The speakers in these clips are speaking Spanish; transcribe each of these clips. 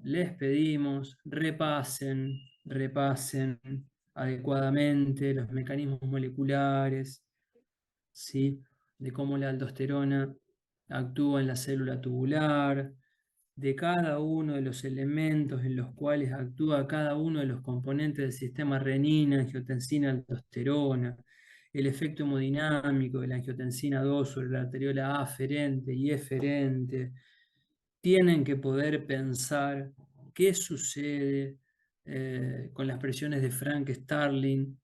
les pedimos repasen adecuadamente los mecanismos moleculares, ¿sí? De cómo la aldosterona actúa en la célula tubular, de cada uno de los elementos en los cuales actúa cada uno de los componentes del sistema renina, angiotensina, aldosterona, el efecto hemodinámico de la angiotensina 2 sobre la arteriola aferente y eferente. Tienen que poder pensar qué sucede con las presiones de Frank-Starling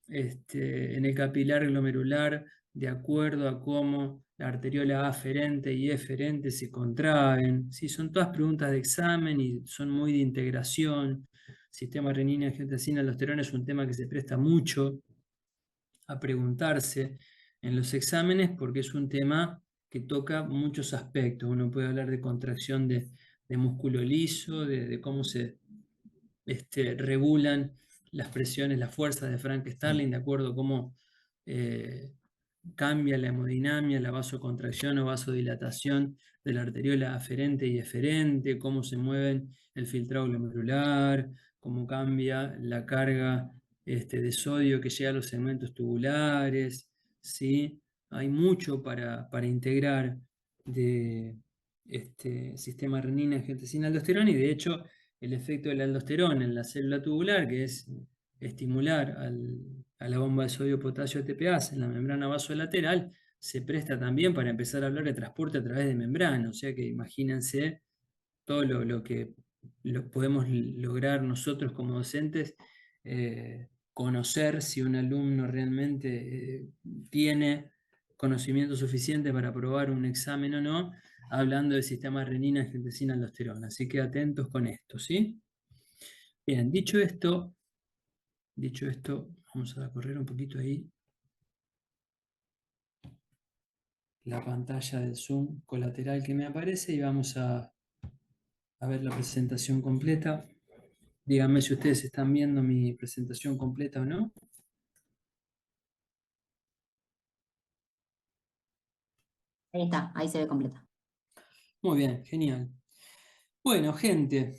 en el capilar glomerular de acuerdo a cómo la arteriola aferente y eferente se contraen. ¿Sí? Son todas preguntas de examen y son muy de integración. Sistema renina, angiotensina, aldosterona es un tema que se presta mucho a preguntarse en los exámenes porque es un tema que toca muchos aspectos. Uno puede hablar de contracción de músculo liso, de cómo se regulan las presiones, las fuerzas de Frank Starling, de acuerdo a cómo cambia la hemodinamia, la vasocontracción o vasodilatación de la arteriola aferente y eferente, cómo se mueven el filtrado glomerular, cómo cambia la carga de sodio que llega a los segmentos tubulares, ¿sí? Hay mucho para integrar de sistema renina, angiotensina, aldosterona, y de hecho el efecto de la aldosterona en la célula tubular, que es estimular a la bomba de sodio-potasio ATPase en la membrana vasolateral, se presta también para empezar a hablar de transporte a través de membrana. O sea que imagínense todo lo que podemos lograr nosotros como docentes, conocer si un alumno realmente tiene conocimiento suficiente para aprobar un examen o no, hablando del sistema renina, angiotensina, aldosterona. Así que atentos con esto, ¿sí? Bien, dicho esto, vamos a correr un poquito ahí la pantalla del Zoom colateral que me aparece y vamos a ver la presentación completa. Díganme si ustedes están viendo mi presentación completa o no. Ahí está, ahí se ve completa. Muy bien, genial. Bueno, gente,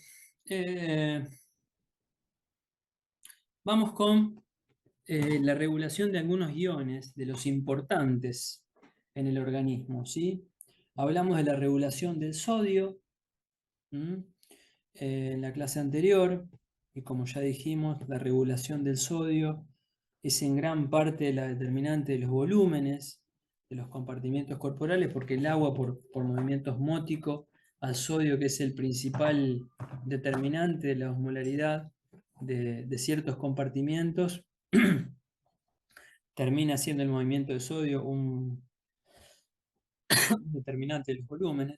vamos con la regulación de algunos iones, de los importantes en el organismo, ¿sí? Hablamos de la regulación del sodio en la clase anterior, y como ya dijimos, la regulación del sodio es en gran parte la determinante de los volúmenes de los compartimientos corporales, porque el agua por movimiento osmótico al sodio, que es el principal determinante de la osmolaridad de ciertos compartimientos, termina siendo el movimiento de sodio un determinante de los volúmenes.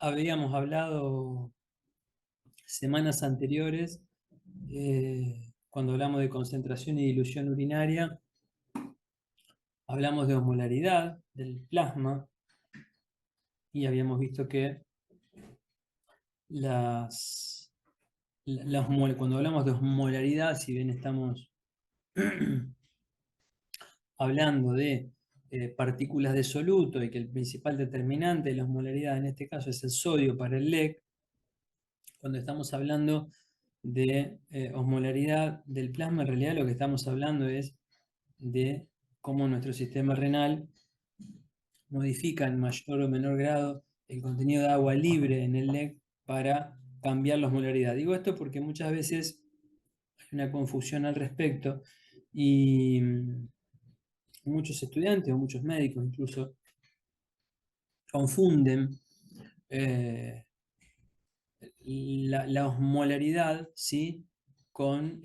Habíamos hablado semanas anteriores, cuando hablamos de concentración y dilución urinaria, hablamos de osmolaridad del plasma y habíamos visto que cuando hablamos de osmolaridad, si bien estamos hablando de partículas de soluto y que el principal determinante de la osmolaridad en este caso es el sodio para el LEC, cuando estamos hablando de osmolaridad del plasma, en realidad lo que estamos hablando es de cómo nuestro sistema renal modifica en mayor o menor grado el contenido de agua libre en el LEC para cambiar la osmolaridad. Digo esto porque muchas veces hay una confusión al respecto y muchos estudiantes o muchos médicos incluso confunden la osmolaridad, ¿sí? con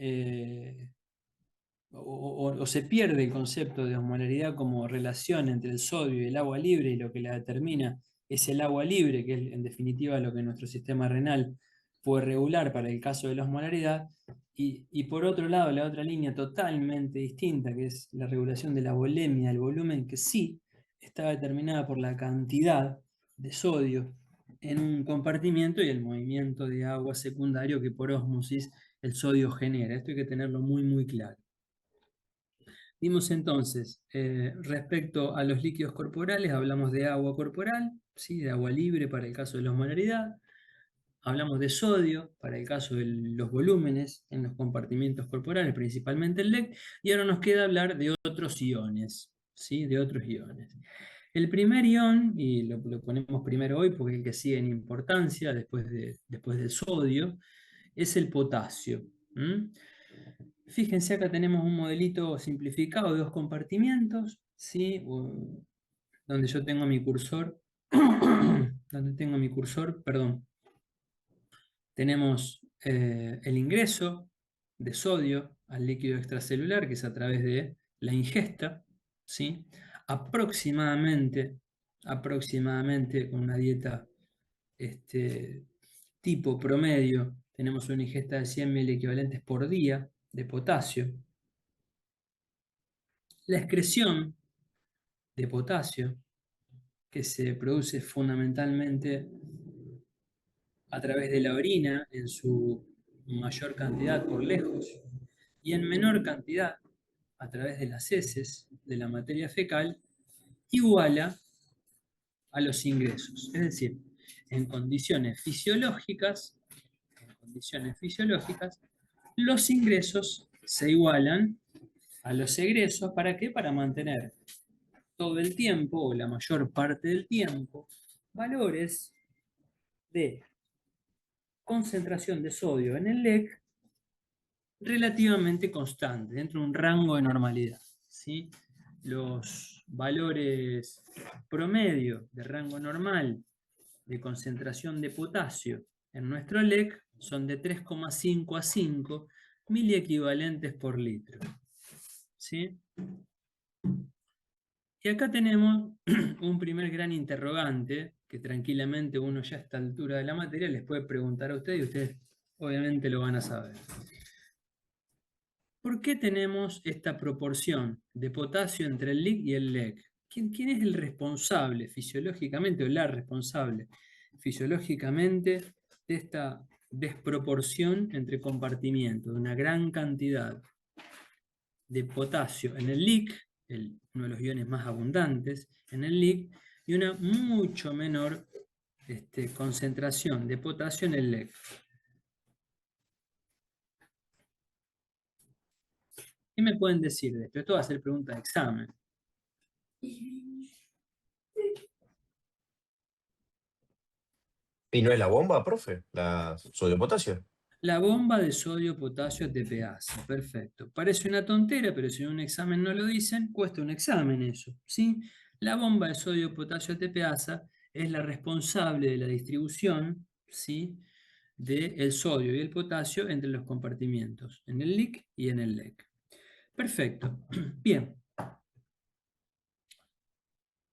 o se pierde el concepto de osmolaridad como relación entre el sodio y el agua libre, y lo que la determina es el agua libre, que es en definitiva lo que nuestro sistema renal puede regular para el caso de la osmolaridad, y por otro lado la otra línea totalmente distinta, que es la regulación de la volemia, el volumen, que sí está determinada por la cantidad de sodio en un compartimiento y el movimiento de agua secundario que por ósmosis el sodio genera. Esto hay que tenerlo muy muy claro. Vimos entonces, respecto a los líquidos corporales, hablamos de agua corporal, ¿sí? De agua libre para el caso de la osmolaridad. Hablamos de sodio para el caso de los volúmenes en los compartimientos corporales, principalmente el LEC. Y ahora nos queda hablar de otros iones, ¿sí? De otros iones. El primer ion, y lo ponemos primero hoy porque es el que sigue en importancia después del sodio, es el potasio. Fíjense, acá tenemos un modelito simplificado de dos compartimientos, ¿sí? Donde yo tengo mi cursor, perdón, tenemos el ingreso de sodio al líquido extracelular, que es a través de la ingesta, ¿sí? Aproximadamente con una dieta tipo promedio, tenemos una ingesta de 100 mil equivalentes por día de potasio. La excreción de potasio, que se produce fundamentalmente a través de la orina en su mayor cantidad por lejos y en menor cantidad a través de las heces de la materia fecal, iguala a los ingresos. Es decir, en condiciones fisiológicas, los ingresos se igualan a los egresos. ¿Para qué? Para mantener todo el tiempo, o la mayor parte del tiempo, valores de concentración de sodio en el LEC relativamente constantes, dentro de un rango de normalidad, ¿sí? Los valores promedio de rango normal de concentración de potasio en nuestro LEC son de 3,5 a 5 miliequivalentes por litro, ¿sí? Y acá tenemos un primer gran interrogante que tranquilamente uno ya a esta altura de la materia les puede preguntar a ustedes y ustedes obviamente lo van a saber. ¿Por qué tenemos esta proporción de potasio entre el LIC y el LEC? ¿Quién es el responsable fisiológicamente o la responsable fisiológicamente de esta desproporción entre compartimientos, de una gran cantidad de potasio en el LIC, uno de los iones más abundantes en el LIC, y una mucho menor concentración de potasio en el LEC? ¿Qué me pueden decir de esto? Esto va a ser pregunta de examen. ¿Y no es la bomba, profe? ¿La sodio potasio? La bomba de sodio potasio TPasa, perfecto. Parece una tontera, pero si en un examen no lo dicen, cuesta un examen eso, ¿sí? La bomba de sodio potasio TPasa es la responsable de la distribución, ¿sí?, del sodio y el potasio entre los compartimientos, en el LIC y en el LEC. Perfecto. Bien.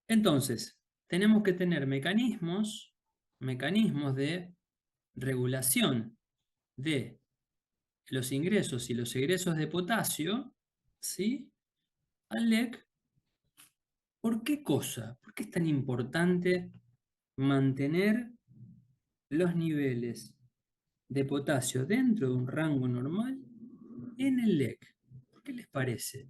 Entonces, tenemos que tener mecanismos de regulación de los ingresos y los egresos de potasio, ¿sí?, al LEC. ¿Por qué cosa? ¿Por qué es tan importante mantener los niveles de potasio dentro de un rango normal en el LEC? ¿Por qué les parece?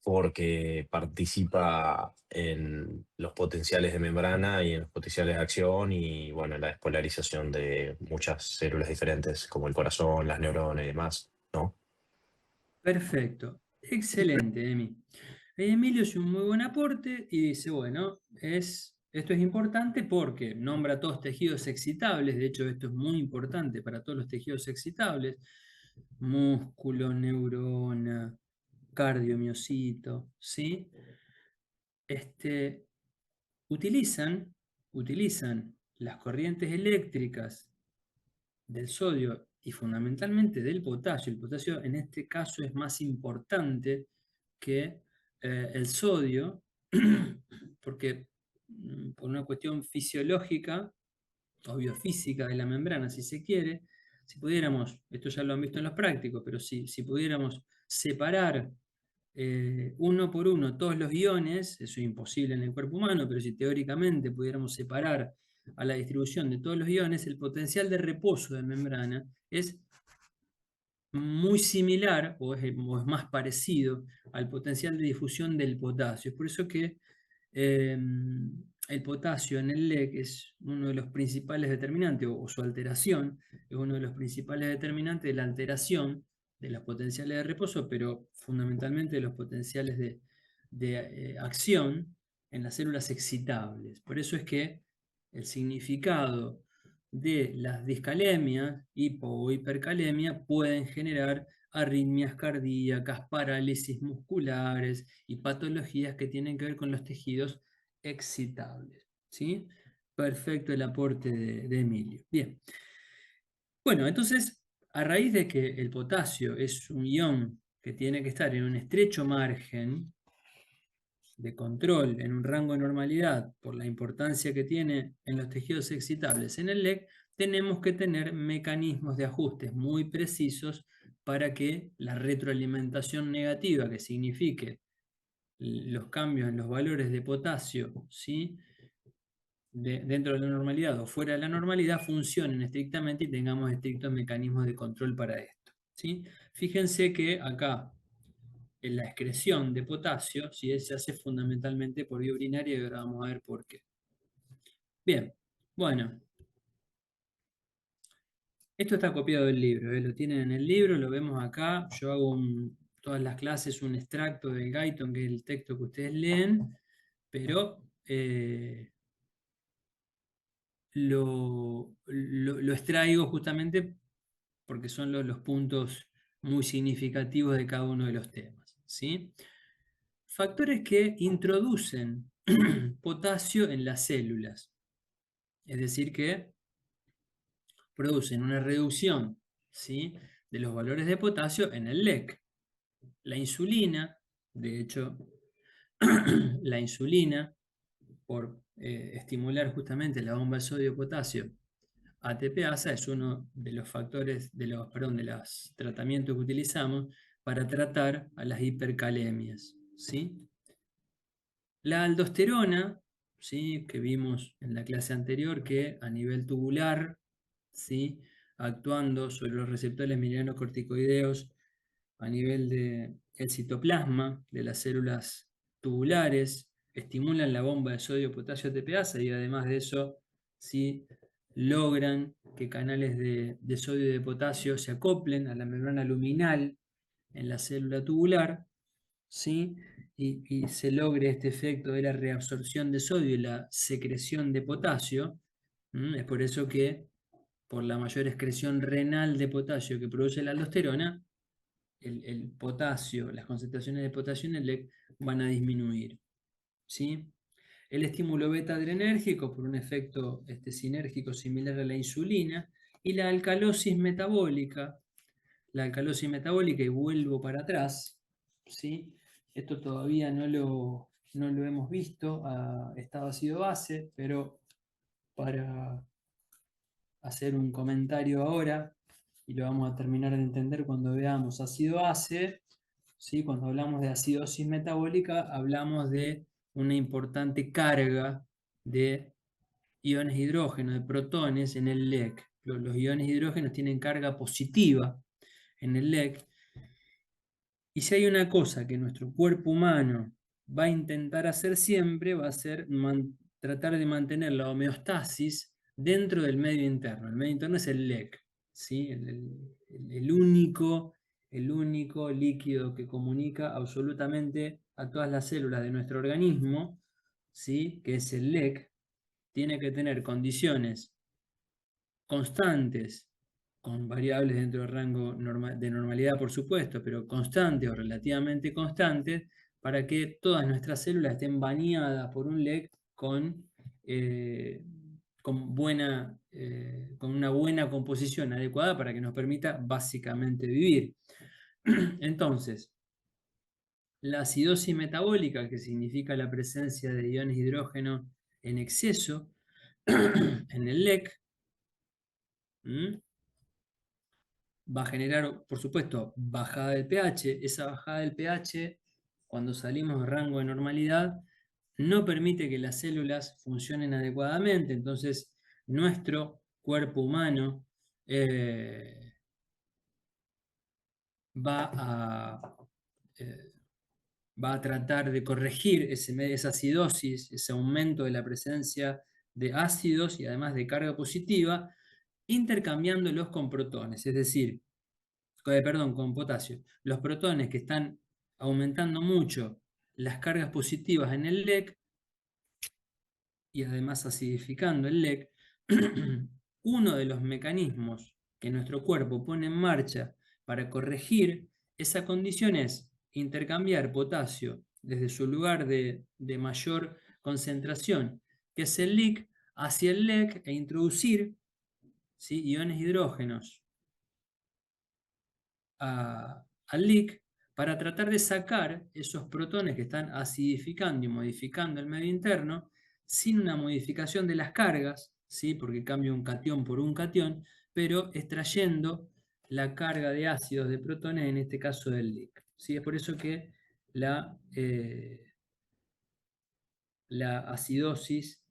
Porque participa en los potenciales de membrana y en los potenciales de acción y, bueno, en la despolarización de muchas células diferentes, como el corazón, las neuronas y demás, ¿no? Perfecto. Excelente, Emi. Emilio es un muy buen aporte y dice, bueno, esto es importante porque nombra todos tejidos excitables. De hecho, esto es muy importante para todos los tejidos excitables: músculo, neurona, cardiomiocito, ¿sí? Utilizan las corrientes eléctricas del sodio y fundamentalmente del potasio. El potasio en este caso es más importante que el sodio, porque por una cuestión fisiológica o biofísica de la membrana, si se quiere, si pudiéramos, esto ya lo han visto en los prácticos, pero si pudiéramos separar uno por uno todos los iones, eso es imposible en el cuerpo humano, pero si teóricamente pudiéramos separar a la distribución de todos los iones, el potencial de reposo de membrana es muy similar o es más parecido al potencial de difusión del potasio. Es por eso que el potasio en el LEC es uno de los principales determinantes, o su alteración es uno de los principales determinantes de la alteración de los potenciales de reposo, pero fundamentalmente de los potenciales de acción en las células excitables. Por eso es que el significado de las discalemias, hipo o hipercalemia, pueden generar arritmias cardíacas, parálisis musculares y patologías que tienen que ver con los tejidos excitables. ¿Sí? Perfecto el aporte de Emilio. Bien. Bueno, entonces, a raíz de que el potasio es un ion que tiene que estar en un estrecho margen de control, en un rango de normalidad, por la importancia que tiene en los tejidos excitables en el LEC, tenemos que tener mecanismos de ajustes muy precisos para que la retroalimentación negativa, que signifique los cambios en los valores de potasio, ¿sí?, dentro de la normalidad o fuera de la normalidad, funcionen estrictamente y tengamos estrictos mecanismos de control para esto, ¿sí? Fíjense que acá en la excreción de potasio, ¿sí?, se hace fundamentalmente por vía urinaria y ahora vamos a ver por qué. Bien, bueno. Esto está copiado del libro, lo tienen en el libro, lo vemos acá. Yo hago todas las clases un extracto del Guyton, que es el texto que ustedes leen, pero lo extraigo justamente porque son los puntos muy significativos de cada uno de los temas, ¿sí? Factores que introducen potasio en las células, es decir, que producen una reducción, ¿sí?, de los valores de potasio en el LEC. La insulina, de hecho, la insulina, por estimular justamente la bomba de sodio-potasio ATPasa, es uno de los factores, de los tratamientos que utilizamos para tratar a las hipercalemias, ¿sí? La aldosterona, ¿sí?, que vimos en la clase anterior, que a nivel tubular, ¿sí?, actuando sobre los receptores melanocorticoideos a nivel del citoplasma de las células tubulares, estimulan la bomba de sodio-potasio ATPasa y además de eso, ¿sí?, logran que canales de sodio y de potasio se acoplen a la membrana luminal en la célula tubular, ¿sí?, y se logre este efecto de la reabsorción de sodio y la secreción de potasio. Es por eso que, por la mayor excreción renal de potasio que produce la aldosterona, el potasio, las concentraciones de potasio en el LEC van a disminuir, ¿sí? El estímulo beta-adrenérgico, por un efecto sinérgico similar a la insulina, y la alcalosis metabólica, y vuelvo para atrás, ¿sí? Esto todavía no lo hemos visto a estado ácido-base, pero para hacer un comentario ahora, y lo vamos a terminar de entender cuando veamos ácido-base, ¿sí? Cuando hablamos de acidosis metabólica, hablamos de una importante carga de iones de hidrógeno, de protones en el LEC. Los iones de hidrógeno tienen carga positiva en el LEC. Y si hay una cosa que nuestro cuerpo humano va a intentar hacer siempre, va a ser tratar de mantener la homeostasis dentro del medio interno. El medio interno es el LEC, ¿sí? el único líquido que comunica absolutamente a todas las células de nuestro organismo, ¿sí?, que es el LEC. Tiene que tener condiciones constantes, con variables dentro del rango de normalidad, por supuesto, pero constantes o relativamente constantes, para que todas nuestras células estén bañadas por un LEC con una buena composición adecuada para que nos permita básicamente vivir. Entonces, la acidosis metabólica, que significa la presencia de iones de hidrógeno en exceso en el LEC, va a generar, por supuesto, bajada del pH. Esa bajada del pH cuando salimos de rango de normalidad, no permite que las células funcionen adecuadamente. Entonces, nuestro cuerpo humano va a tratar de corregir esa acidosis, ese aumento de la presencia de ácidos y además de carga positiva, intercambiándolos con protones, es decir, con potasio. Los protones que están aumentando mucho las cargas positivas en el LEC y además acidificando el LEC, uno de los mecanismos que nuestro cuerpo pone en marcha para corregir esa condición es intercambiar potasio desde su lugar de mayor concentración, que es el LIC, hacia el LEC e introducir, ¿sí?, iones hidrógenos al LIC para tratar de sacar esos protones que están acidificando y modificando el medio interno sin una modificación de las cargas, ¿sí?, porque cambia un catión por un catión, pero extrayendo la carga de ácidos de protones, en este caso del LIC. ¿Sí? Es por eso que la acidosis,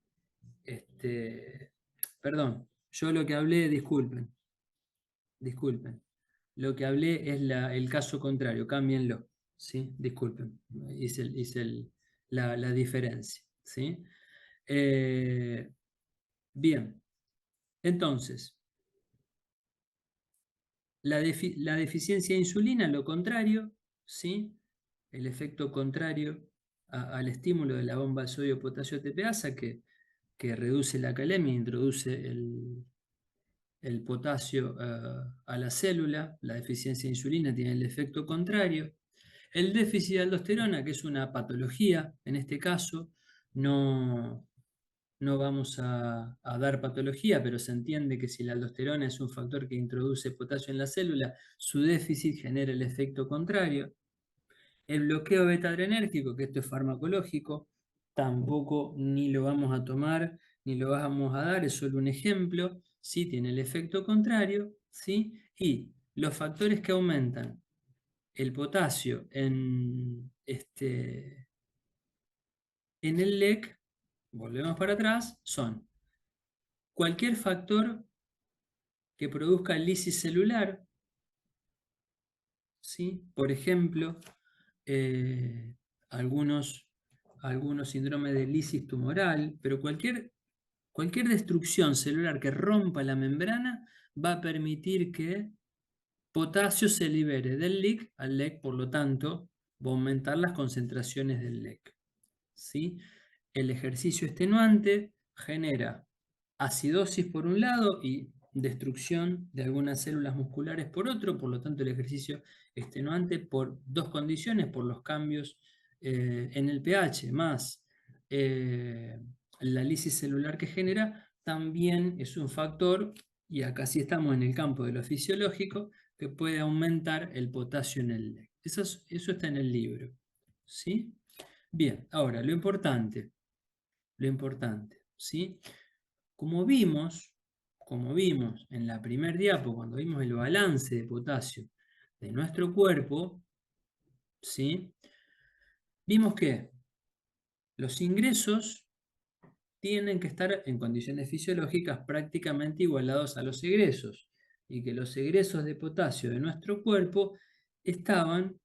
perdón, yo lo que hablé, disculpen, lo que hablé es el caso contrario, cámbienlo, ¿sí? Disculpen, hice la diferencia, ¿sí? Bien, entonces, la deficiencia de insulina, lo contrario, ¿sí? El efecto contrario al estímulo de la bomba de sodio-potasio ATPasa que reduce la calemia e introduce el potasio a la célula. La deficiencia de insulina tiene el efecto contrario. El déficit de aldosterona, que es una patología, en este caso, no vamos a dar patología, pero se entiende que si la aldosterona es un factor que introduce potasio en la célula, su déficit genera el efecto contrario. El bloqueo beta-adrenérgico, que esto es farmacológico, tampoco ni lo vamos a tomar ni lo vamos a dar, es solo un ejemplo, ¿sí? Tiene el efecto contrario, ¿sí? Y los factores que aumentan el potasio en el LEC, volvemos para atrás, son cualquier factor que produzca lisis celular, ¿sí? Por ejemplo, algunos síndromes de lisis tumoral, pero cualquier destrucción celular que rompa la membrana va a permitir que potasio se libere del LIC al LEC, por lo tanto, va a aumentar las concentraciones del LEC. ¿Sí? El ejercicio extenuante genera acidosis por un lado y destrucción de algunas células musculares por otro, por lo tanto el ejercicio extenuante por dos condiciones, por los cambios en el pH más la lisis celular que genera, también es un factor, y acá sí estamos en el campo de lo fisiológico, que puede aumentar el potasio en el LEC. Eso está en el libro. ¿Sí? Bien, ahora lo importante, ¿sí? Como vimos en la primer diapo, cuando vimos el balance de potasio de nuestro cuerpo, ¿sí? Vimos que los ingresos tienen que estar en condiciones fisiológicas prácticamente igualados a los egresos, y que los egresos de potasio de nuestro cuerpo estaban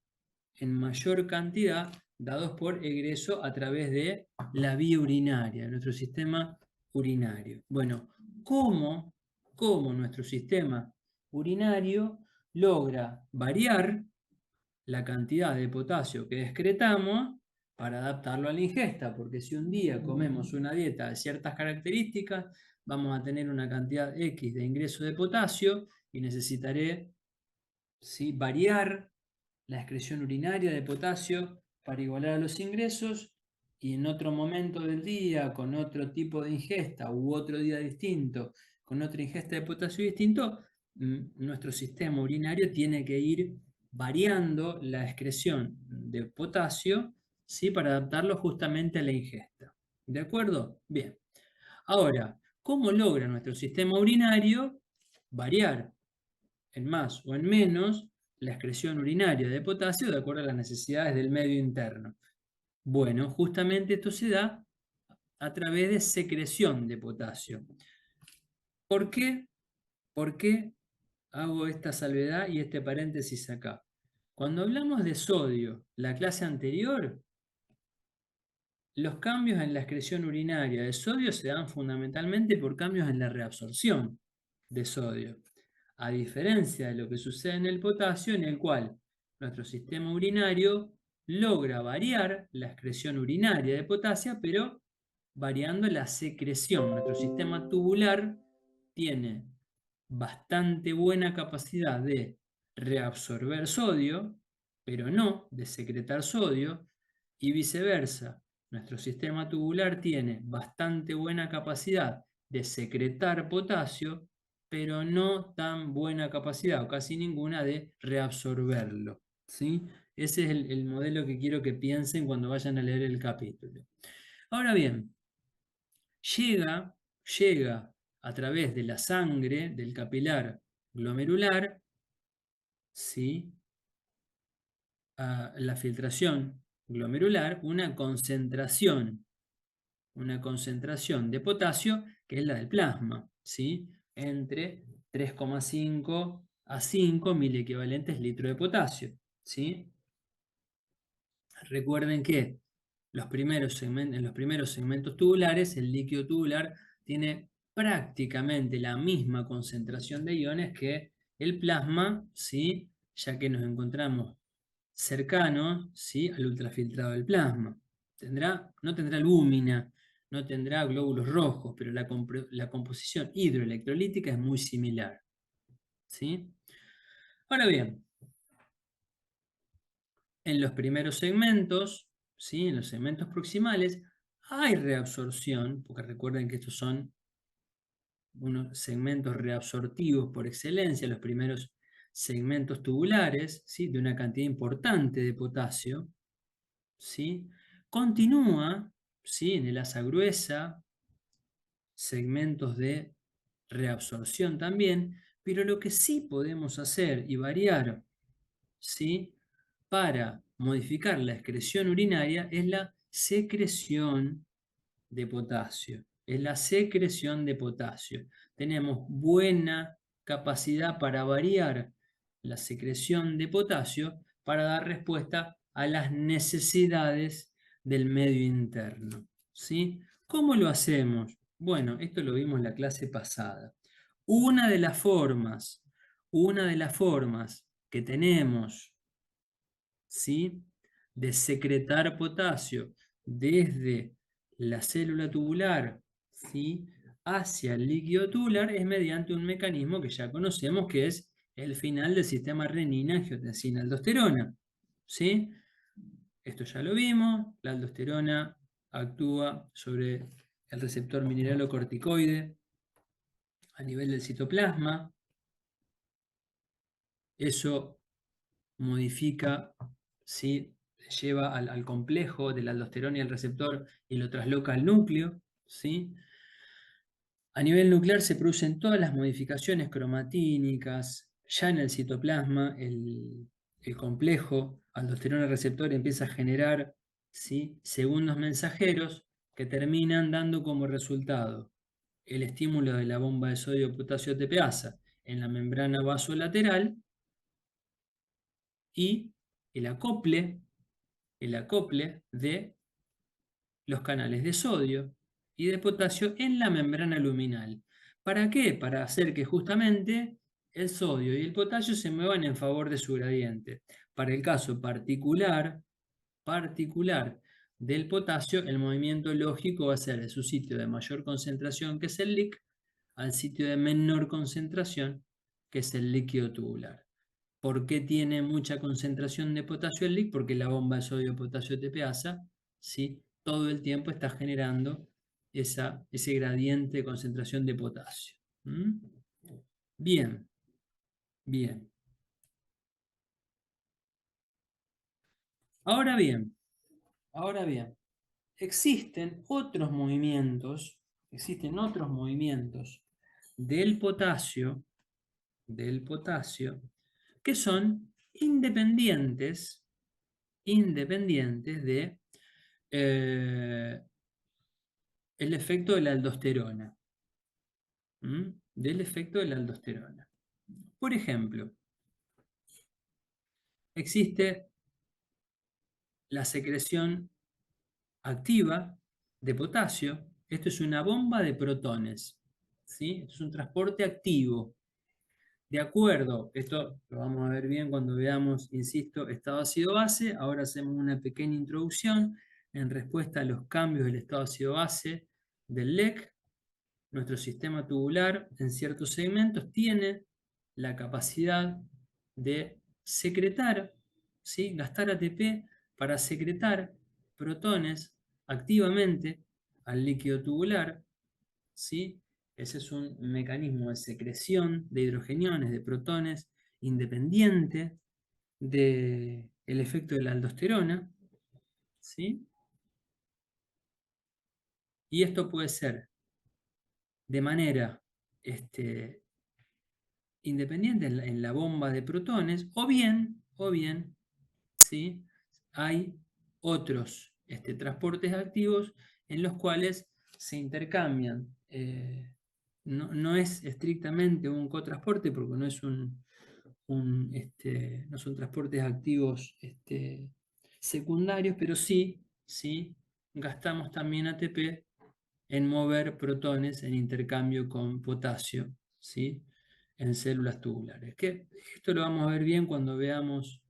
en mayor cantidad dados por egreso a través de la vía urinaria, nuestro sistema urinario. Bueno, ¿cómo nuestro sistema urinario logra variar la cantidad de potasio que excretamos para adaptarlo a la ingesta? Porque si un día comemos una dieta de ciertas características, vamos a tener una cantidad X de ingreso de potasio y necesitaré, ¿sí?, variar la excreción urinaria de potasio para igualar a los ingresos, y en otro momento del día, con otro tipo de ingesta u otro día distinto, con otra ingesta de potasio distinto, nuestro sistema urinario tiene que ir variando la excreción de potasio, ¿sí?, para adaptarlo justamente a la ingesta. ¿De acuerdo? Bien. Ahora, ¿cómo logra nuestro sistema urinario variar en más o en menos la excreción urinaria de potasio de acuerdo a las necesidades del medio interno. Bueno, justamente esto se da a través de secreción de potasio. ¿Por qué? ¿Por qué hago esta salvedad y este paréntesis acá? Cuando hablamos de sodio, la clase anterior, los cambios en la excreción urinaria de sodio se dan fundamentalmente por cambios en la reabsorción de sodio, a diferencia de lo que sucede en el potasio, en el cual nuestro sistema urinario logra variar la excreción urinaria de potasio, pero variando la secreción. Nuestro sistema tubular tiene bastante buena capacidad de reabsorber sodio, pero no de secretar sodio, y viceversa. Nuestro sistema tubular tiene bastante buena capacidad de secretar potasio, pero no tan buena capacidad, o casi ninguna, de reabsorberlo, ¿sí? Ese es el modelo que quiero que piensen cuando vayan a leer el capítulo. Ahora bien, llega a través de la sangre, del capilar glomerular, ¿sí? A la filtración glomerular, una concentración de potasio, que es la del plasma, ¿sí? Entre 3,5 a 5 miliequivalentes litros de potasio, ¿sí? Recuerden que en los primeros segmentos tubulares, el líquido tubular tiene prácticamente la misma concentración de iones que el plasma, ¿sí? Ya que nos encontramos cercanos, ¿sí? al ultrafiltrado del plasma. No tendrá albúmina, no tendrá glóbulos rojos, pero la composición hidroelectrolítica es muy similar, ¿sí? Ahora bien, en los primeros segmentos, ¿sí? En los segmentos proximales, hay reabsorción, porque recuerden que estos son unos segmentos reabsortivos por excelencia, los primeros segmentos tubulares, ¿sí? De una cantidad importante de potasio, ¿sí? Continúa, ¿sí? En el asa gruesa, segmentos de reabsorción también, pero lo que sí podemos hacer y variar, ¿sí? Para modificar la excreción urinaria es la secreción de potasio. Es la secreción de potasio. Tenemos buena capacidad para variar la secreción de potasio para dar respuesta a las necesidades del medio interno, ¿sí? ¿Cómo lo hacemos? Bueno, esto lo vimos en la clase pasada. Una de las formas que tenemos, ¿sí? de secretar potasio desde la célula tubular, ¿sí? hacia el líquido tubular es mediante un mecanismo que ya conocemos, que es el final del sistema renina-angiotensina-aldosterona, ¿sí? Esto ya lo vimos, la aldosterona actúa sobre el receptor mineralocorticoide a nivel del citoplasma. Eso modifica, ¿sí? Lleva al complejo de la aldosterona y el receptor y lo trasloca al núcleo, ¿sí? A nivel nuclear se producen todas las modificaciones cromatínicas. Ya en el citoplasma, el complejo aldosterona receptor empieza a generar, ¿sí? segundos mensajeros que terminan dando como resultado el estímulo de la bomba de sodio-potasio TPasa en la membrana vasolateral y el acople de los canales de sodio y de potasio en la membrana luminal. ¿Para qué? Para hacer que justamente el sodio y el potasio se muevan en favor de su gradiente. Para el caso particular del potasio, el movimiento lógico va a ser de su sitio de mayor concentración, que es el LIC, al sitio de menor concentración, que es el líquido tubular. ¿Por qué tiene mucha concentración de potasio el LIC? Porque la bomba de sodio-potasio TPasa, ¿sí? todo el tiempo está generando ese gradiente de concentración de potasio. ¿Mm? Bien, bien. Ahora bien, existen otros movimientos del potasio, que son independientes de el efecto de la aldosterona. Del efecto de la aldosterona. Por ejemplo, existe la secreción activa de potasio. Esto es una bomba de protones, ¿sí? Esto es un transporte activo. De acuerdo, esto lo vamos a ver bien cuando veamos, insisto, estado ácido-base. Ahora hacemos una pequeña introducción en respuesta a los cambios del estado ácido-base del LEC. Nuestro sistema tubular en ciertos segmentos tiene la capacidad de secretar, ¿sí? Gastar ATP para secretar protones activamente al líquido tubular, ¿sí? Ese es un mecanismo de secreción de hidrogeniones, de protones, independiente del efecto de la aldosterona, ¿sí? Y esto puede ser de manera independiente en la bomba de protones, o bien, ¿sí? Hay otros transportes activos en los cuales se intercambian. No es estrictamente un cotransporte porque no es no son transportes activos secundarios, pero sí gastamos también ATP en mover protones en intercambio con potasio, ¿sí? En células tubulares. Que esto lo vamos a ver bien cuando veamos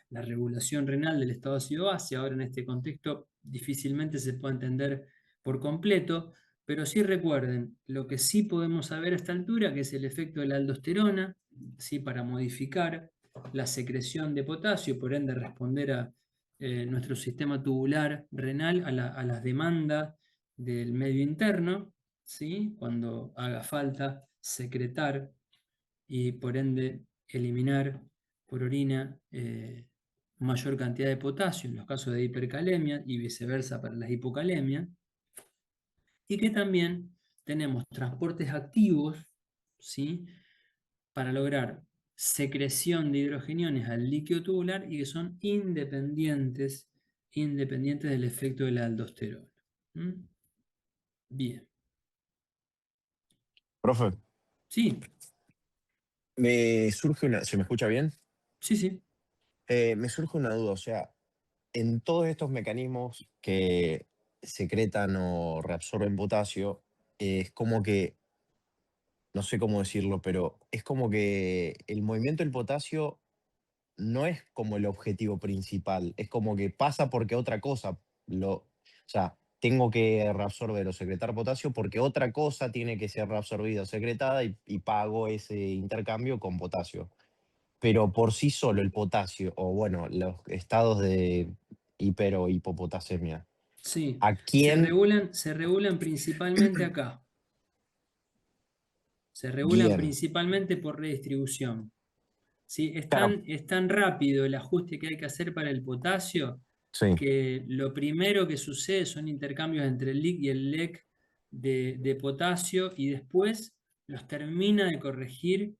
la regulación renal del estado ácido-base. Ahora en este contexto difícilmente se puede entender por completo, pero sí recuerden, lo que sí podemos saber a esta altura, que es el efecto de la aldosterona, ¿sí? Para modificar la secreción de potasio, por ende responder a nuestro sistema tubular renal, a las demandas del medio interno, ¿sí? Cuando haga falta secretar y por ende eliminar por orina mayor cantidad de potasio en los casos de hipercalemia y viceversa para las hipocalemias, y que también tenemos transportes activos, ¿sí? Para lograr secreción de hidrogeniones al líquido tubular y que son independientes del efecto de la aldosterona. Bien. Profe, Sí, me surge una... ¿Se me escucha bien? sí. Me surge una duda, o sea, en todos estos mecanismos que secretan o reabsorben potasio, es como que, no sé cómo decirlo, pero es como que el movimiento del potasio no es como el objetivo principal, es como que pasa porque otra cosa o sea, tengo que reabsorber o secretar potasio porque otra cosa tiene que ser reabsorbida o secretada y pago ese intercambio con potasio. Pero por sí solo el potasio, o bueno, los estados de hiper o hipopotasemia, Sí, ¿a quién? se regulan principalmente acá. Se regulan Bien, principalmente por redistribución. ¿Sí? claro, Es tan rápido el ajuste que hay que hacer para el potasio sí, que lo primero que sucede son intercambios entre el LIC y el LEC de potasio y después los termina de corregir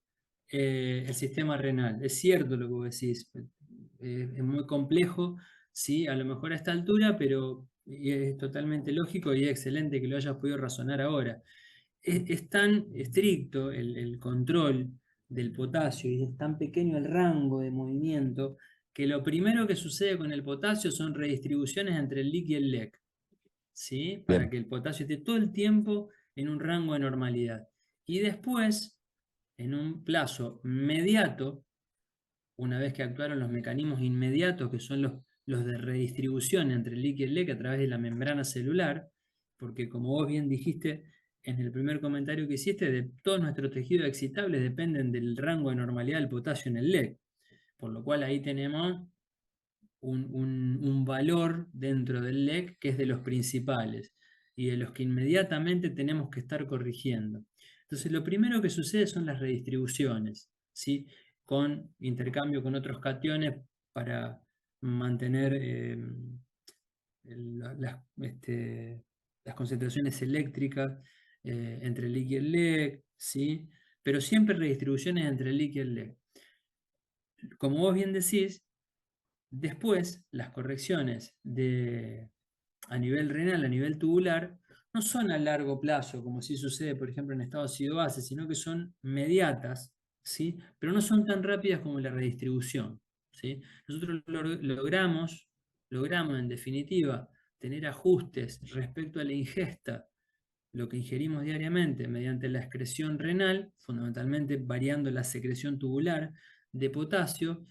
el sistema renal. Es cierto lo que vos decís, es muy complejo, ¿sí? A lo mejor a esta altura, pero es totalmente lógico y excelente que lo hayas podido razonar ahora. Es tan estricto el control del potasio y es tan pequeño el rango de movimiento que lo primero que sucede con el potasio son redistribuciones entre el LIC y el LEC, ¿sí? Para bien, que el potasio esté todo el tiempo en un rango de normalidad. Y después, en un plazo mediato, una vez que actuaron los mecanismos inmediatos, que son los de redistribución entre el LIC y el LEC a través de la membrana celular, porque como vos bien dijiste en el primer comentario que hiciste, de todos nuestros tejidos excitables dependen del rango de normalidad del potasio en el LEC, por lo cual ahí tenemos un valor dentro del LEC que es de los principales y de los que inmediatamente tenemos que estar corrigiendo. Entonces, lo primero que sucede son las redistribuciones, ¿sí? Con intercambio con otros cationes para mantener las concentraciones eléctricas entre el LIC y el LEC, ¿sí? Pero siempre redistribuciones entre el LIC y el LEC. como vos bien decís, después las correcciones a nivel renal, a nivel tubular, no son a largo plazo, como sí sucede, por ejemplo, en estado ácido-base, sino que son mediatas, ¿sí? Pero no son tan rápidas como la redistribución, ¿sí? Nosotros logramos, en definitiva, tener ajustes respecto a la ingesta, lo que ingerimos diariamente mediante la excreción renal, fundamentalmente variando la secreción tubular de potasio,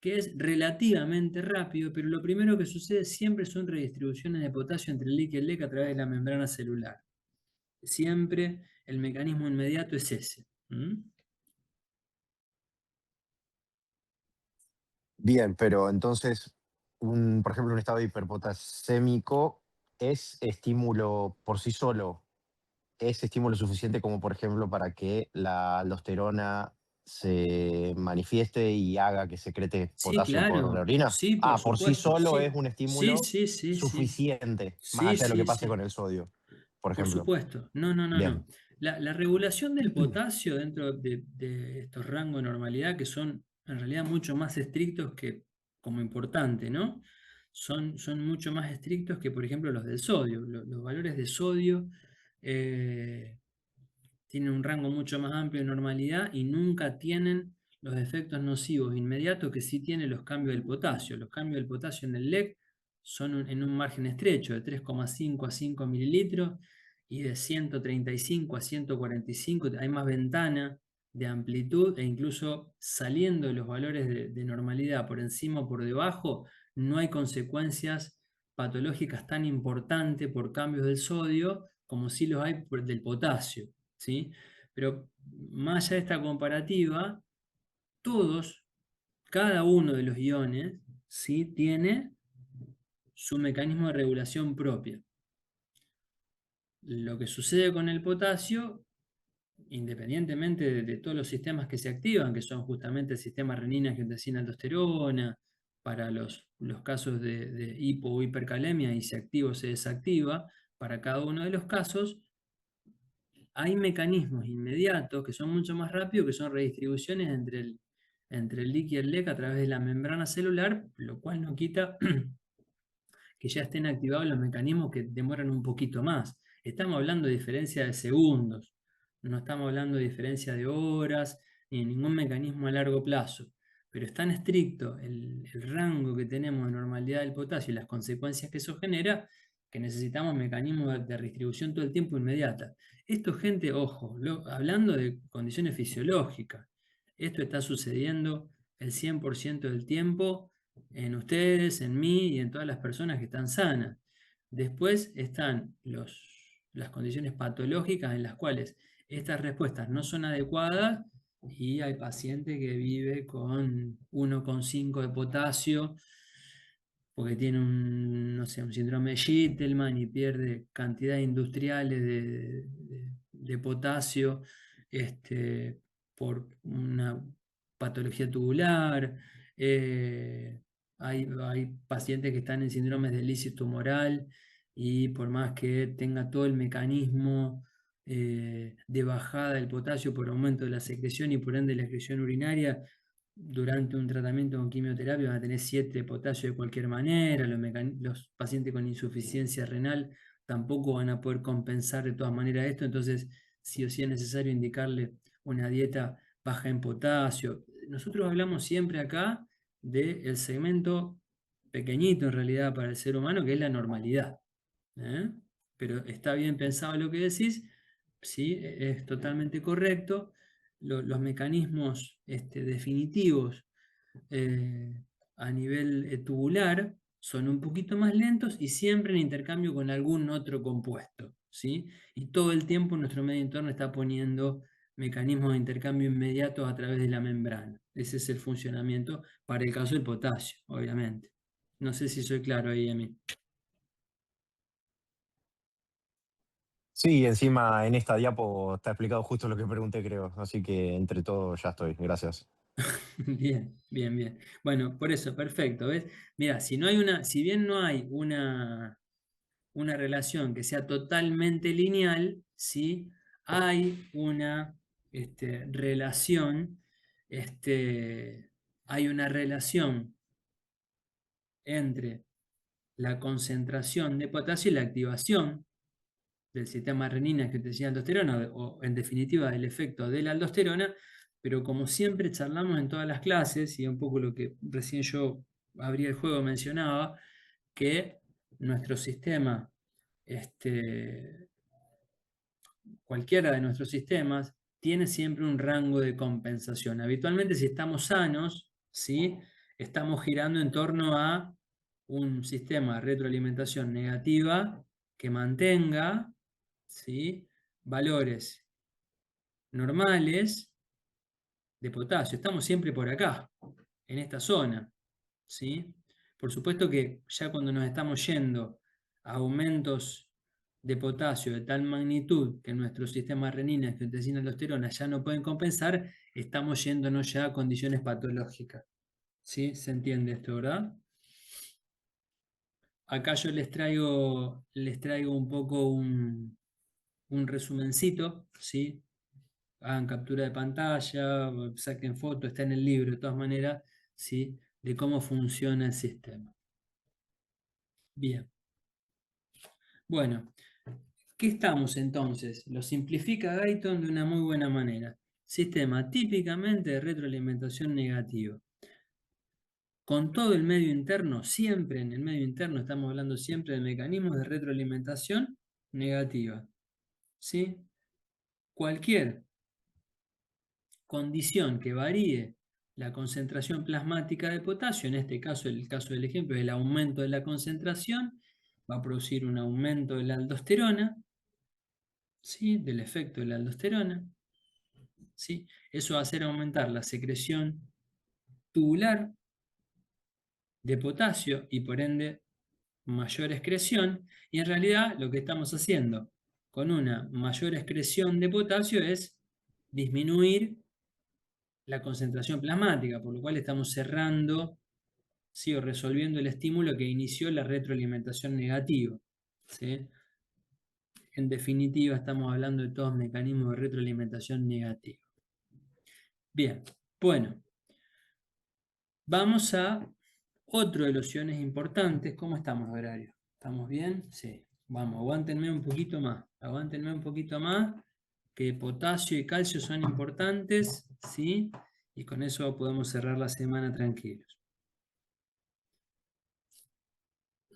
que es relativamente rápido, pero lo primero que sucede siempre son redistribuciones de potasio entre el LIC y el LEC a través de la membrana celular. Siempre el mecanismo inmediato es ese. Bien, pero entonces, por ejemplo, un estado hiperpotasémico es estímulo por sí solo, es estímulo suficiente como, por ejemplo, para que la aldosterona se manifieste y haga que secrete Sí, potasio por la claro. orina. Sí, por Ah, por sí supuesto. solo es Sí. un Sí, estímulo sí, sí, sí. suficiente, más Sí, allá de lo que sí, pase con sí. el sodio, por Por ejemplo. supuesto. No, no, no, Bien. no. La regulación del potasio dentro de estos rangos de normalidad, que son en realidad mucho más estrictos que, como importante, ¿no? Son mucho más estrictos que, por ejemplo, los del sodio. Los valores de sodio tienen un rango mucho más amplio de normalidad y nunca tienen los efectos nocivos inmediatos que sí tienen los cambios del potasio. Los cambios del potasio en el LEC son en un margen estrecho, de 3,5 a 5 mililitros, y de 135 a 145, hay más ventana de amplitud, e incluso saliendo de los valores de normalidad por encima o por debajo, no hay consecuencias patológicas tan importantes por cambios del sodio como sí los hay del potasio, ¿sí? Pero más allá de esta comparativa, cada uno de los iones, ¿sí?, tiene su mecanismo de regulación propia. Lo que sucede con el potasio, independientemente de todos los sistemas que se activan, que son justamente el sistema renina, angiotensina, aldosterona, para los casos de hipo o hipercalemia, y se activa o se desactiva, para cada uno de los casos, hay mecanismos inmediatos que son mucho más rápidos, que son redistribuciones entre el LIC y el LEC a través de la membrana celular, lo cual no quita que ya estén activados los mecanismos que demoran un poquito más. Estamos hablando de diferencia de segundos, no estamos hablando de diferencia de horas, ni de ningún mecanismo a largo plazo. Pero es tan estricto el rango que tenemos de normalidad del potasio y las consecuencias que eso genera, que necesitamos mecanismos de redistribución todo el tiempo inmediata. Esto, gente, ojo, hablando de condiciones fisiológicas, esto está sucediendo el 100% del tiempo en ustedes, en mí y en todas las personas que están sanas. Después están las condiciones patológicas en las cuales estas respuestas no son adecuadas, y hay paciente que vive con 1,5 de potasio porque tiene no sé, un síndrome de Gitelman y pierde cantidades industriales de potasio por una patología tubular. Hay pacientes que están en síndromes de lisis tumoral y por más que tenga todo el mecanismo de bajada del potasio por aumento de la secreción y por ende la excreción urinaria, durante un tratamiento con quimioterapia van a tener 7 de potasio de cualquier manera. Los pacientes con insuficiencia renal tampoco van a poder compensar de todas maneras esto, entonces sí o sí es necesario indicarle una dieta baja en potasio. Nosotros hablamos siempre acá del segmento pequeñito en realidad para el ser humano, que es la normalidad. Pero está bien pensado lo que decís, sí, es totalmente correcto. Los mecanismos definitivos a nivel tubular son un poquito más lentos y siempre en intercambio con algún otro compuesto, ¿sí? Y todo el tiempo nuestro medio entorno está poniendo mecanismos de intercambio inmediatos a través de la membrana. Ese es el funcionamiento para el caso del potasio, obviamente. No sé si soy claro ahí, Emi. Sí, encima en esta diapo está explicado justo lo que pregunté, creo. Así que entre todos ya estoy. Gracias. Bien, bien, bien. Bueno, por eso, perfecto, ¿ves? Mira, si bien no hay una relación que sea totalmente lineal, ¿sí? Hay una relación hay una relación entre la concentración de potasio y la activación del sistema renina que te decía aldosterona, o en definitiva el efecto de la aldosterona, pero como siempre charlamos en todas las clases, y un poco lo que recién yo abría el juego mencionaba, que nuestro sistema, cualquiera de nuestros sistemas, tiene siempre un rango de compensación. Habitualmente, si estamos sanos, ¿sí?, estamos girando en torno a un sistema de retroalimentación negativa que mantenga, ¿sí?, valores normales de potasio. Estamos siempre por acá, en esta zona, ¿sí? Por supuesto que ya cuando nos estamos yendo a aumentos de potasio de tal magnitud que nuestro sistema renina, angiotensina, aldosterona ya no pueden compensar, estamos yéndonos ya a condiciones patológicas. ¿Sí? ¿Se entiende esto, verdad? Acá yo les traigo un poco un resumencito, ¿sí? Hagan captura de pantalla, saquen foto, está en el libro de todas maneras, ¿sí?, de cómo funciona el sistema. Bien. Bueno, ¿qué estamos entonces? Lo simplifica Guyton de una muy buena manera. Sistema típicamente de retroalimentación negativa. Con todo el medio interno, siempre en el medio interno estamos hablando siempre de mecanismos de retroalimentación negativa. ¿Sí? Cualquier condición que varíe la concentración plasmática de potasio, en este caso, el caso del ejemplo, el aumento de la concentración, va a producir un aumento de la aldosterona, ¿sí?, del efecto de la aldosterona, ¿sí? Eso va a hacer aumentar la secreción tubular de potasio y por ende mayor excreción, y en realidad lo que estamos haciendo con una mayor excreción de potasio es disminuir la concentración plasmática, por lo cual estamos cerrando, ¿sí?, o resolviendo el estímulo que inició la retroalimentación negativa, ¿sí? En definitiva, estamos hablando de todos mecanismos de retroalimentación negativa. Bien, bueno, vamos a otro de los iones importantes. ¿Cómo estamos de horario? ¿Estamos bien? Sí. Vamos, aguántenme un poquito más, que potasio y calcio son importantes, ¿sí? Y con eso podemos cerrar la semana tranquilos.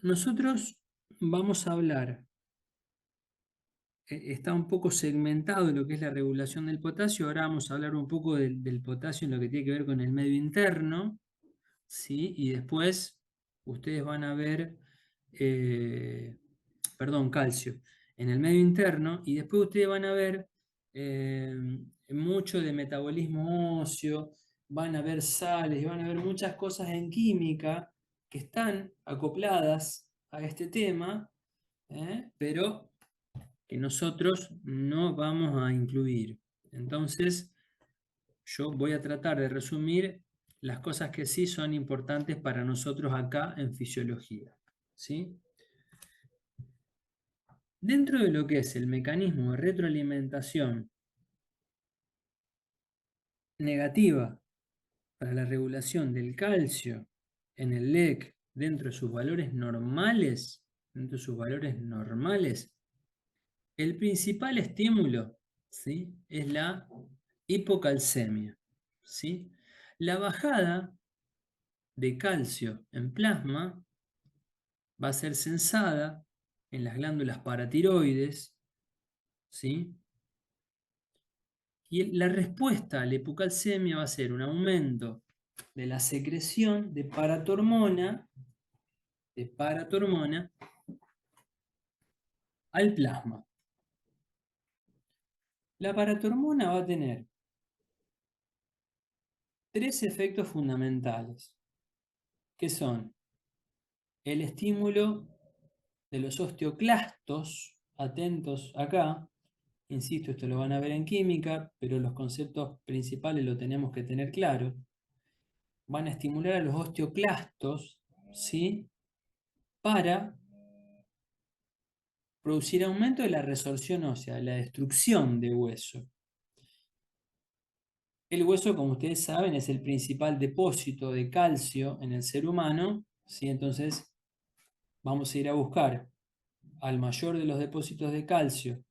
Nosotros vamos a hablar, está un poco segmentado lo que es la regulación del potasio, ahora vamos a hablar un poco del potasio en lo que tiene que ver con el medio interno, ¿sí? Y después ustedes van a ver, calcio, en el medio interno, y después ustedes van a ver mucho de metabolismo óseo, van a ver sales, y van a ver muchas cosas en química que están acopladas a este tema, pero que nosotros no vamos a incluir. Entonces, yo voy a tratar de resumir las cosas que sí son importantes para nosotros acá en fisiología, ¿sí? Dentro de lo que es el mecanismo de retroalimentación negativa para la regulación del calcio en el LEC dentro de sus valores normales, el principal estímulo, ¿sí?, es la hipocalcemia, ¿sí? La bajada de calcio en plasma va a ser sensada en las glándulas paratiroides, ¿sí? Y la respuesta a la hipocalcemia va a ser un aumento de la secreción de paratormona al plasma. La paratormona va a tener tres efectos fundamentales, que son el estímulo de los osteoclastos, atentos acá, insisto, esto lo van a ver en química, pero los conceptos principales lo tenemos que tener claro. Van a estimular a los osteoclastos, ¿sí?, para producir aumento de la resorción ósea, de la destrucción de hueso. El hueso, como ustedes saben, es el principal depósito de calcio en el ser humano, ¿sí? Entonces vamos a ir a buscar al mayor de los depósitos de calcio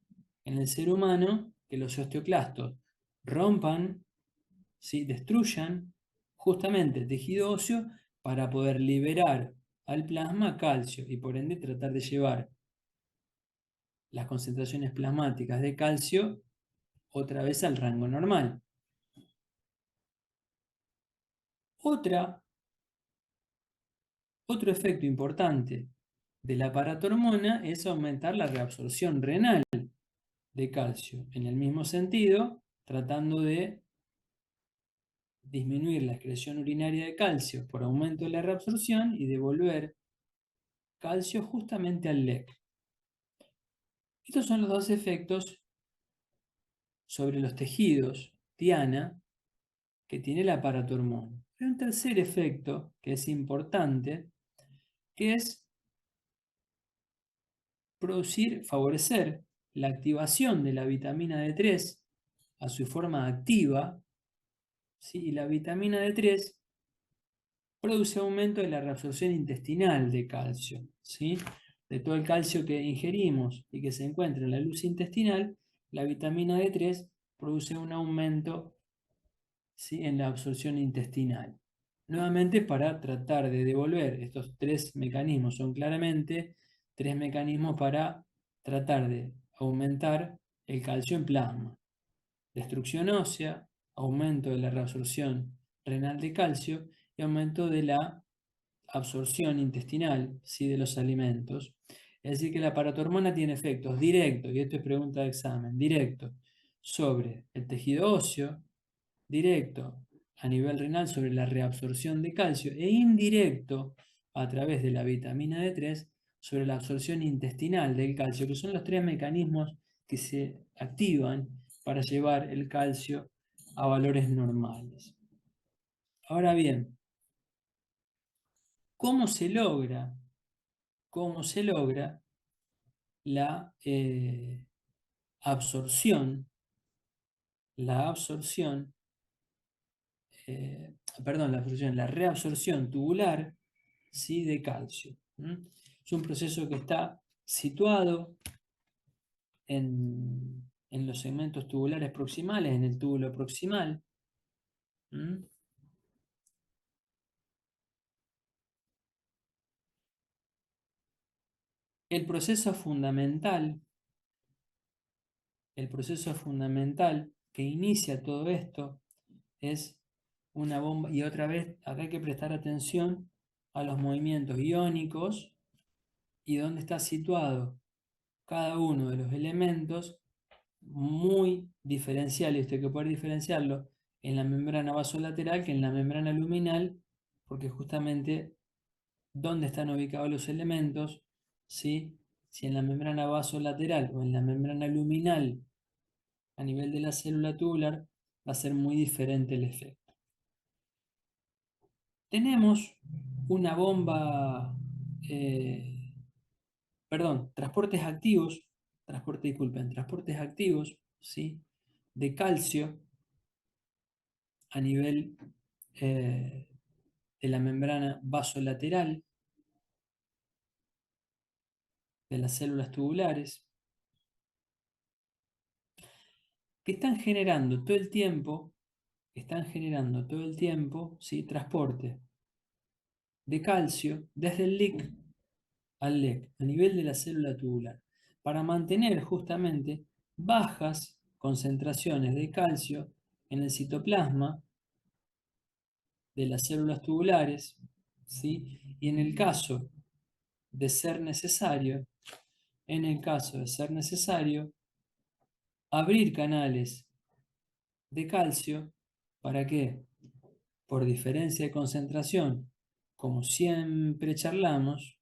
en el ser humano, que los osteoclastos rompan, ¿sí? Destruyan justamente el tejido óseo para poder liberar al plasma calcio y por ende tratar de llevar las concentraciones plasmáticas de calcio otra vez al rango normal. Otro efecto importante de la paratormona es aumentar la reabsorción renal de calcio, en el mismo sentido, tratando de disminuir la excreción urinaria de calcio por aumento de la reabsorción y devolver calcio justamente al LEC. Estos son los dos efectos sobre los tejidos Tiana que tiene la paratormona. Hay un tercer efecto que es importante, que es favorecer la activación de la vitamina D3 a su forma activa, ¿sí? Y la vitamina D3 produce aumento de la reabsorción intestinal de calcio, ¿sí? De todo el calcio que ingerimos y que se encuentra en la luz intestinal, la vitamina D3 produce un aumento, ¿sí? En la absorción intestinal. Nuevamente, para tratar de devolver estos tres mecanismos, son claramente tres mecanismos para tratar de aumentar el calcio en plasma. Destrucción ósea, aumento de la reabsorción renal de calcio y aumento de la absorción intestinal, ¿sí? De los alimentos. Es decir, que la paratormona tiene efectos directos, y esto es pregunta de examen, directo sobre el tejido óseo, directo a nivel renal sobre la reabsorción de calcio e indirecto a través de la vitamina D3 sobre la absorción intestinal del calcio, que son los tres mecanismos que se activan para llevar el calcio a valores normales. Ahora bien, ¿cómo se logra la absorción, la reabsorción tubular, ¿sí? De calcio? Es un proceso que está situado en los segmentos tubulares proximales, en el túbulo proximal. El proceso fundamental que inicia todo esto es una bomba, y otra vez acá hay que prestar atención a los movimientos iónicos y dónde está situado cada uno de los elementos, muy diferencial, y esto hay que poder diferenciarlo en la membrana vasolateral que en la membrana luminal, porque justamente dónde están ubicados los elementos, ¿sí? Si en la membrana vasolateral o en la membrana luminal a nivel de la célula tubular, va a ser muy diferente el efecto. Tenemos una bomba, transportes activos, ¿sí? De calcio a nivel de la membrana vasolateral de las células tubulares, que están generando todo el tiempo, ¿sí? Transporte de calcio desde el LIC al LEC, a nivel de la célula tubular, para mantener justamente bajas concentraciones de calcio en el citoplasma de las células tubulares, ¿sí? Y en el caso de ser necesario, abrir canales de calcio, ¿para qué? Por diferencia de concentración, como siempre charlamos,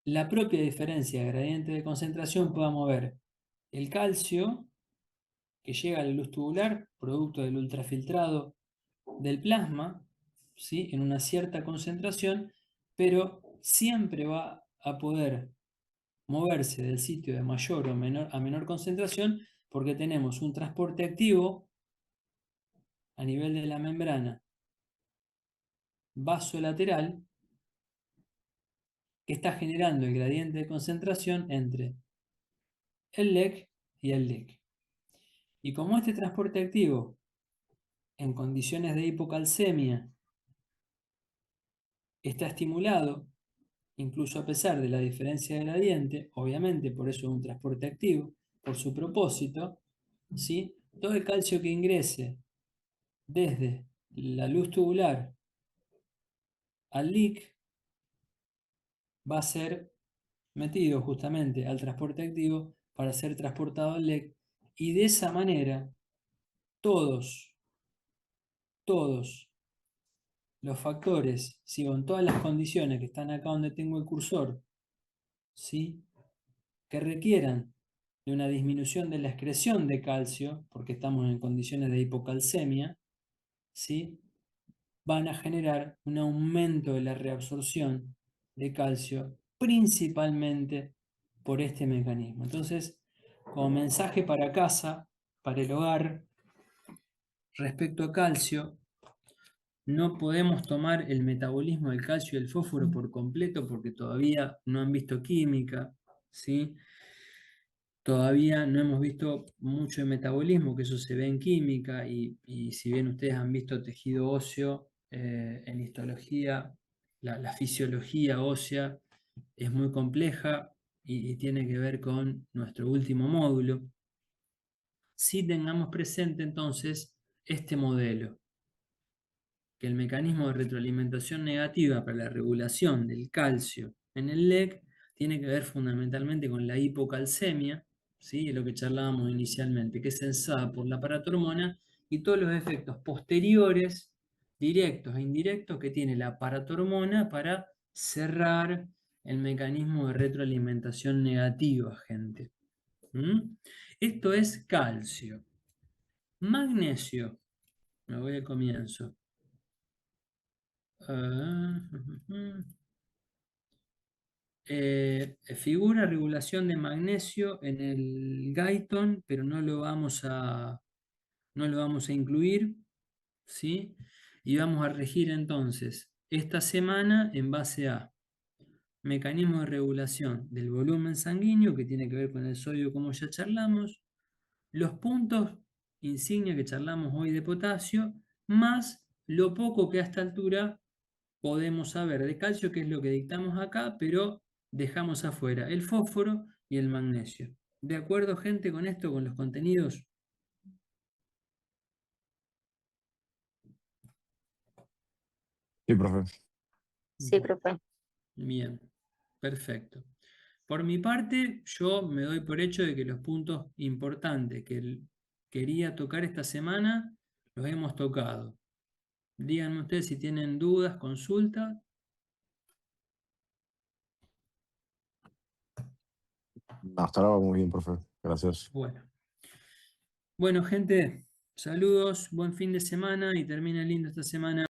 la propia diferencia de gradiente de concentración puede mover el calcio que llega a la luz tubular, producto del ultrafiltrado del plasma, ¿sí? En una cierta concentración, pero siempre va a poder moverse del sitio de mayor o a menor concentración porque tenemos un transporte activo a nivel de la membrana vasolateral que está generando el gradiente de concentración entre el LEC y el LEC. Y como este transporte activo en condiciones de hipocalcemia está estimulado, incluso a pesar de la diferencia de gradiente, obviamente por eso es un transporte activo, por su propósito, ¿sí? Todo el calcio que ingrese desde la luz tubular al LIC va a ser metido justamente al transporte activo para ser transportado al LEC, y de esa manera todos los factores, ¿sí? Con todas las condiciones que están acá donde tengo el cursor, ¿sí? Que requieran de una disminución de la excreción de calcio, porque estamos en condiciones de hipocalcemia, ¿sí? Van a generar un aumento de la reabsorción de calcio, principalmente por este mecanismo. Entonces, como mensaje para casa, para el hogar, respecto a calcio, no podemos tomar el metabolismo del calcio y el fósforo por completo porque todavía no han visto química, ¿sí? Todavía no hemos visto mucho de metabolismo, que eso se ve en química, y si bien ustedes han visto tejido óseo en histología, la fisiología ósea es muy compleja y tiene que ver con nuestro último módulo. Si tengamos presente entonces este modelo, que el mecanismo de retroalimentación negativa para la regulación del calcio en el LEC tiene que ver fundamentalmente con la hipocalcemia, ¿sí? Lo que charlábamos inicialmente, que es sensada por la paratormona, y todos los efectos posteriores, directos e indirectos, que tiene la paratormona para cerrar el mecanismo de retroalimentación negativa, gente. Esto es calcio. Magnesio, me voy al comienzo. Figura regulación de magnesio en el Guyton, pero no lo vamos a incluir, ¿sí? Y vamos a regir entonces esta semana en base a mecanismo de regulación del volumen sanguíneo, que tiene que ver con el sodio, como ya charlamos, los puntos insignia que charlamos hoy de potasio, más lo poco que a esta altura podemos saber de calcio, que es lo que dictamos acá, pero dejamos afuera el fósforo y el magnesio. ¿De acuerdo, gente, con esto, con los contenidos? Sí, profe. Sí, profe. Bien, perfecto. Por mi parte, yo me doy por hecho de que los puntos importantes que quería tocar esta semana los hemos tocado. Díganme ustedes si tienen dudas, consultas. No, hasta ahora va muy bien, profe. Gracias. Bueno, gente, saludos, buen fin de semana y termina lindo esta semana.